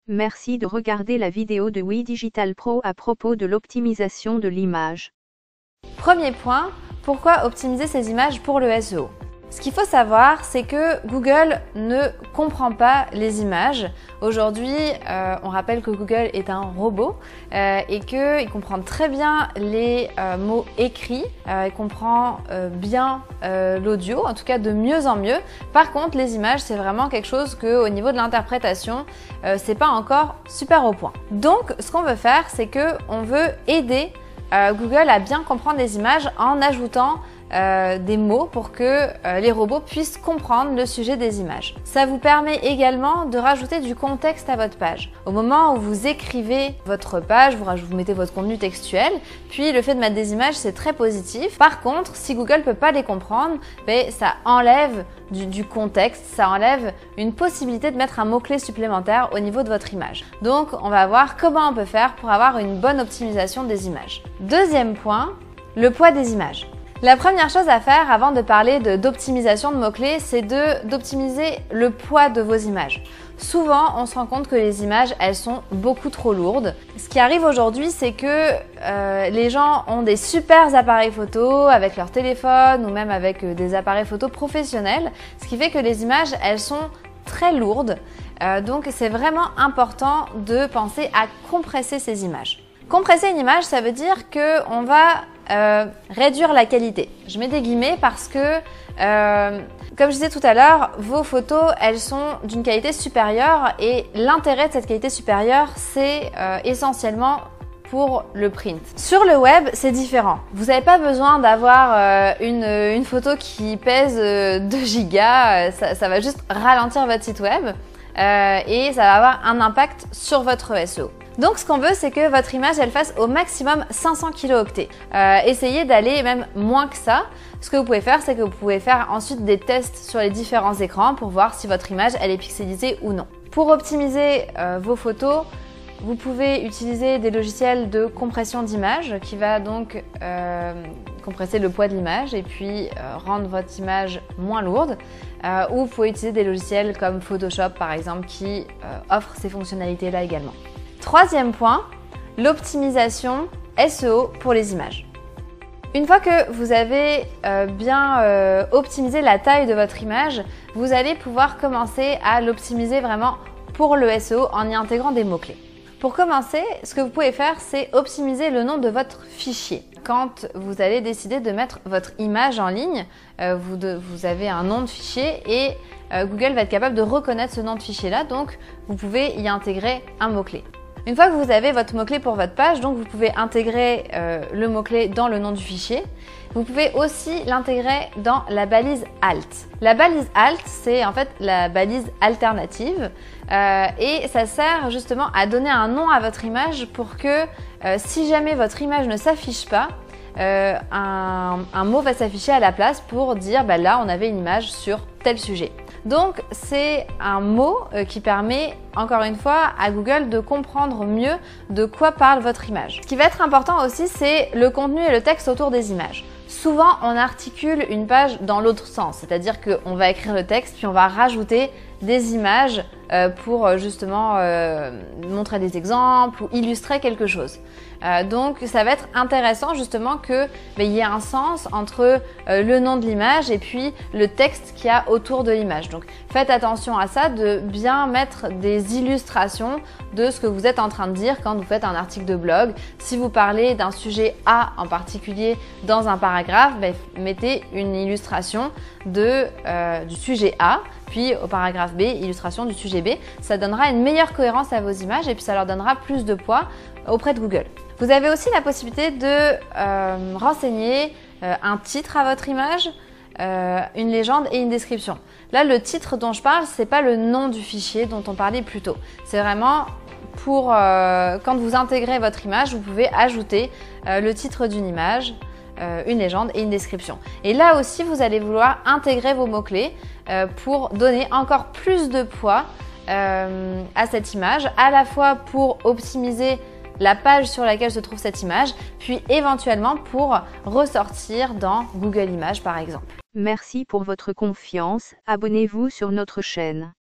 Merci de regarder la vidéo de WeDigital Pro à propos de l'optimisation de l'image. Premier point, pourquoi optimiser ces images pour le SEO? Ce qu'il faut savoir, c'est que Google ne comprend pas les images. Aujourd'hui, on rappelle que Google est un robot et qu'il comprend très bien les mots écrits, il comprend bien l'audio, en tout cas de mieux en mieux. Par contre, les images, c'est vraiment quelque chose que, au niveau de l'interprétation, c'est pas encore super au point. Donc, ce qu'on veut faire, c'est que on veut aider Google à bien comprendre les images en ajoutant des mots pour que les robots puissent comprendre le sujet des images. Ça vous permet également de rajouter du contexte à votre page. Au moment où vous écrivez votre page, vous mettez votre contenu textuel, puis le fait de mettre des images, c'est très positif. Par contre, si Google ne peut pas les comprendre, ça enlève du contexte, ça enlève une possibilité de mettre un mot-clé supplémentaire au niveau de votre image. Donc, on va voir comment on peut faire pour avoir une bonne optimisation des images. Deuxième point, le poids des images. La première chose à faire avant de parler d'optimisation de mots-clés, c'est d'optimiser le poids de vos images. Souvent, on se rend compte que les images, elles sont beaucoup trop lourdes. Ce qui arrive aujourd'hui, c'est que les gens ont des super appareils photo avec leur téléphone ou même avec des appareils photo professionnels, ce qui fait que les images, elles sont très lourdes. Donc, c'est vraiment important de penser à compresser ces images. Compresser une image, ça veut dire qu'on va réduire la qualité. Je mets des guillemets parce que, comme je disais tout à l'heure, vos photos, elles sont d'une qualité supérieure et l'intérêt de cette qualité supérieure, c'est essentiellement pour le print. Sur le web, c'est différent. Vous n'avez pas besoin d'avoir une photo qui pèse 2 gigas, ça va juste ralentir votre site web et ça va avoir un impact sur votre SEO. Donc ce qu'on veut, c'est que votre image elle fasse au maximum 500 kilooctets. Essayez d'aller même moins que ça. Ce que vous pouvez faire, c'est que vous pouvez faire ensuite des tests sur les différents écrans pour voir si votre image elle est pixelisée ou non. Pour optimiser vos photos, vous pouvez utiliser des logiciels de compression d'image qui va donc compresser le poids de l'image et puis rendre votre image moins lourde. Ou vous pouvez utiliser des logiciels comme Photoshop par exemple qui offrent ces fonctionnalités-là également. Troisième point, l'optimisation SEO pour les images. Une fois que vous avez bien optimisé la taille de votre image, vous allez pouvoir commencer à l'optimiser vraiment pour le SEO en y intégrant des mots-clés. Pour commencer, ce que vous pouvez faire, c'est optimiser le nom de votre fichier. Quand vous allez décider de mettre votre image en ligne, vous avez un nom de fichier et Google va être capable de reconnaître ce nom de fichier-là, donc vous pouvez y intégrer un mot-clé. Une fois que vous avez votre mot-clé pour votre page, donc vous pouvez intégrer le mot-clé dans le nom du fichier. Vous pouvez aussi l'intégrer dans la balise alt. La balise alt, c'est en fait la balise alternative et ça sert justement à donner un nom à votre image pour que si jamais votre image ne s'affiche pas, un mot va s'afficher à la place pour dire là on avait une image sur tel sujet. Donc c'est un mot qui permet encore une fois à Google de comprendre mieux de quoi parle votre image. Ce qui va être important aussi, c'est le contenu et le texte autour des images. Souvent on articule une page dans l'autre sens, c'est-à-dire qu'on va écrire le texte puis on va rajouter des images pour justement montrer des exemples ou illustrer quelque chose. Donc ça va être intéressant justement qu'il y ait un sens entre le nom de l'image et puis le texte qu'il y a autour de l'image. Donc faites attention à ça, de bien mettre des illustrations de ce que vous êtes en train de dire quand vous faites un article de blog. Si vous parlez d'un sujet A en particulier dans un paragraphe, mettez une illustration du sujet A, puis au paragraphe B, illustration du sujet B. Ça donnera une meilleure cohérence à vos images et puis ça leur donnera plus de poids auprès de Google. Vous avez aussi la possibilité de renseigner un titre à votre image, une légende et une description. Là, le titre dont je parle, c'est pas le nom du fichier dont on parlait plus tôt. C'est vraiment pour quand vous intégrez votre image, vous pouvez ajouter le titre d'une image, une légende et une description. Et là aussi, vous allez vouloir intégrer vos mots-clés pour donner encore plus de poids à cette image, à la fois pour optimiser la page sur laquelle se trouve cette image, puis éventuellement pour ressortir dans Google Images par exemple. Merci pour votre confiance, abonnez-vous sur notre chaîne.